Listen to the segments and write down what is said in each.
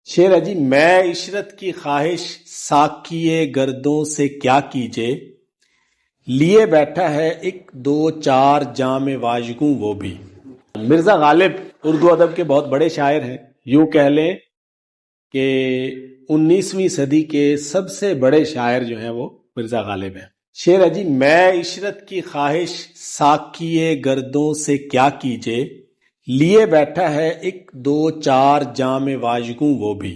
شعر ہے جی، میں عشرت کی خواہش ساقیے گردوں سے کیا کیجے، لیے بیٹھا ہے ایک دو چار جام واژگوں وہ بھی۔ مرزا غالب اردو ادب کے بہت بڑے شاعر ہیں، یوں کہہ لیں کہ 19ویں صدی کے سب سے بڑے شاعر جو ہیں وہ مرزا غالب ہیں۔ شعر ہے جی، میں عشرت کی خواہش ساقیے گردوں سے کیا کیجے، لیے بیٹھا ہے ایک دو چار جام واژگوں وہ بھی۔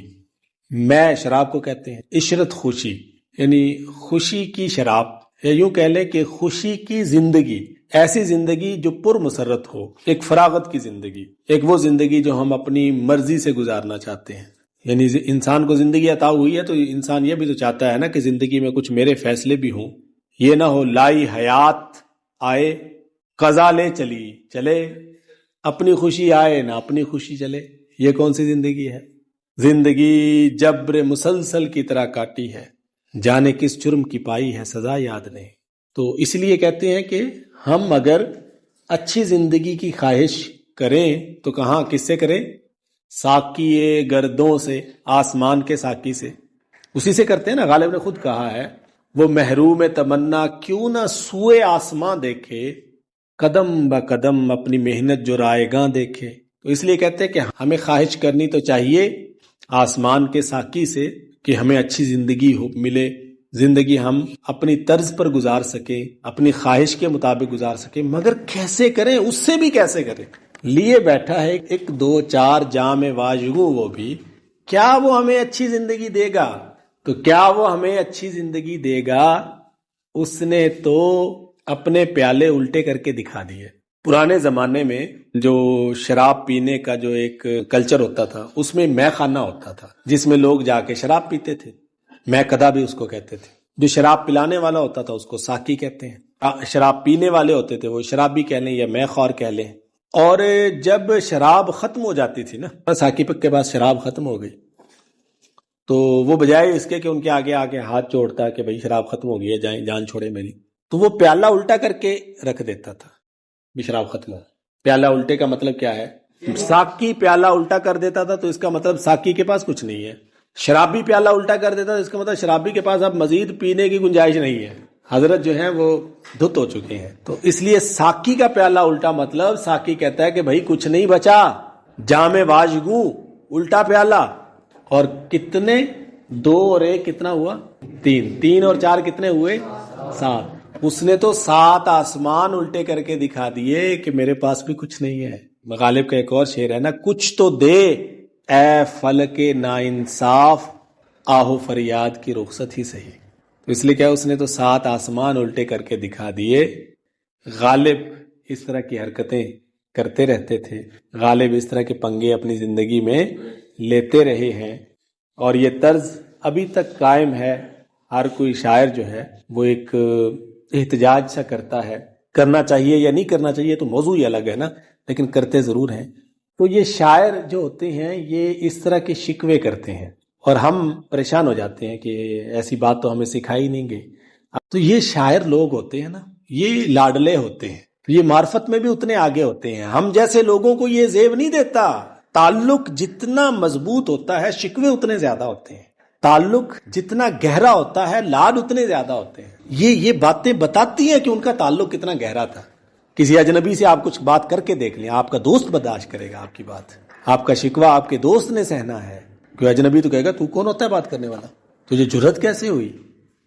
میں شراب کو کہتے ہیں، عشرت خوشی یعنی خوشی کی شراب، یا یوں کہہ لیں کہ خوشی کی زندگی، ایسی زندگی جو پر مسرت ہو، ایک فراغت کی زندگی، ایک وہ زندگی جو ہم اپنی مرضی سے گزارنا چاہتے ہیں۔ یعنی انسان کو زندگی عطا ہوئی ہے تو انسان یہ بھی تو چاہتا ہے نا کہ زندگی میں کچھ میرے فیصلے بھی ہوں، یہ نہ ہو لائی حیات آئے قضا لے چلی چلے، اپنی خوشی آئے نہ اپنی خوشی چلے۔ یہ کون سی زندگی ہے؟ زندگی جبر مسلسل کی طرح کاٹی ہے، جانے کس جرم کی پائی ہے سزا یاد نہیں۔ تو اس لیے کہتے ہیں کہ ہم اگر اچھی زندگی کی خواہش کریں تو کہاں کس سے کریں؟ ساقی گردوں سے، آسمان کے ساقی سے، اسی سے کرتے ہیں نا۔ غالب نے خود کہا ہے، وہ محروم تمنا کیوں نہ سوئے آسماں دیکھے، قدم با قدم اپنی محنت جو رائے گاں دیکھے۔ تو اس لیے کہتے ہیں کہ ہمیں خواہش کرنی تو چاہیے آسمان کے ساقی سے کہ ہمیں اچھی زندگی ملے، زندگی ہم اپنی طرز پر گزار سکیں، اپنی خواہش کے مطابق گزار سکیں، مگر کیسے کریں؟ اس سے بھی کیسے کریں؟ لیے بیٹھا ہے ایک دو چار جام واژگوں وہ بھی، کیا وہ ہمیں اچھی زندگی دے گا؟ تو کیا وہ ہمیں اچھی زندگی دے گا؟ اس نے تو اپنے پیالے الٹے کر کے دکھا دیے۔ پرانے زمانے میں جو شراب پینے کا جو ایک کلچر ہوتا تھا، اس میں مے خانہ ہوتا تھا جس میں لوگ جا کے شراب پیتے تھے، مے قدا بھی اس کو کہتے تھے۔ جو شراب پلانے والا ہوتا تھا اس کو ساقی کہتے ہیں، شراب پینے والے ہوتے تھے وہ شرابی کہہ لیں یا مے خور کہہ لیں۔ اور جب شراب ختم ہو جاتی تھی نا، ساقی کے پاس شراب ختم ہو گئی تو وہ بجائے اس کے کہ ان کے آگے آگے ہاتھ جوڑتا کہ بھئی شراب ختم ہو گئی ہے، جان چھوڑے میری، تو وہ پیالہ الٹا کر کے رکھ دیتا تھا بھی شراب ختم ہو۔ پیالہ الٹے کا مطلب کیا ہے؟ ساقی پیالہ الٹا کر دیتا تھا تو اس کا مطلب ساقی کے پاس کچھ نہیں ہے۔ شرابی پیالہ الٹا کر دیتا تھا، اس کا مطلب شرابی کے پاس اب مزید پینے کی گنجائش نہیں ہے، حضرت جو ہیں وہ دھت ہو چکے ہیں۔ تو اس لیے ساقی کا پیالہ الٹا مطلب ساقی کہتا ہے کہ بھائی کچھ نہیں بچا، جام واژگوں الٹا پیالہ، اور کتنے؟ دو اور ایک کتنا ہوا؟ تین، تین اور چار کتنے ہوئے؟ سات۔ اس نے تو سات آسمان الٹے کر کے دکھا دیے کہ میرے پاس بھی کچھ نہیں ہے۔ غالب کا ایک اور شعر ہے نا، کچھ تو دے اے فلک ناانصاف، آہو فریاد کی رخصت ہی صحیح۔ تو اس لیے کیا اس نے تو سات آسمان الٹے کر کے دکھا دیے۔ غالب اس طرح کی حرکتیں کرتے رہتے تھے، غالب اس طرح کے پنگے اپنی زندگی میں لیتے رہے ہیں، اور یہ طرز ابھی تک قائم ہے۔ ہر کوئی شاعر جو ہے وہ ایک احتجاج سا کرتا ہے، کرنا چاہیے یا نہیں کرنا چاہیے تو موضوع ہی الگ ہے نا، لیکن کرتے ضرور ہیں۔ تو یہ شاعر جو ہوتے ہیں یہ اس طرح کے شکوے کرتے ہیں، اور ہم پریشان ہو جاتے ہیں کہ ایسی بات تو ہمیں سکھائی نہیں گئی۔ تو یہ شاعر لوگ ہوتے ہیں نا، یہ لاڈلے ہوتے ہیں، یہ معرفت میں بھی اتنے آگے ہوتے ہیں۔ ہم جیسے لوگوں کو یہ زیب نہیں دیتا۔ تعلق جتنا مضبوط ہوتا ہے شکوے اتنے زیادہ ہوتے ہیں، تعلق جتنا گہرا ہوتا ہے لاڈ اتنے زیادہ ہوتے ہیں۔ یہ باتیں بتاتی ہیں کہ ان کا تعلق کتنا گہرا تھا۔ کسی اجنبی سے آپ کچھ بات کر کے دیکھ لیں، آپ کا دوست برداشت کرے گا آپ کی بات، آپ کا شکوہ آپ کے دوست نے سہنا ہے۔ کوئی اجنبی تو کہے گا تو کون ہوتا ہے بات کرنے والا، تجھے جرأت کیسے ہوئی،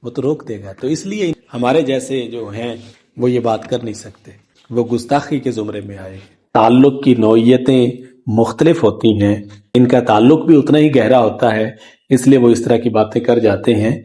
وہ تو روک دے گا۔ تو اس لیے ہمارے جیسے جو ہیں وہ یہ بات کر نہیں سکتے، وہ گستاخی کے زمرے میں آئے۔ تعلق کی نوعیتیں مختلف ہوتی ہیں، ان کا تعلق بھی اتنا ہی گہرا ہوتا ہے، اس لیے وہ اس طرح کی باتیں کر جاتے ہیں۔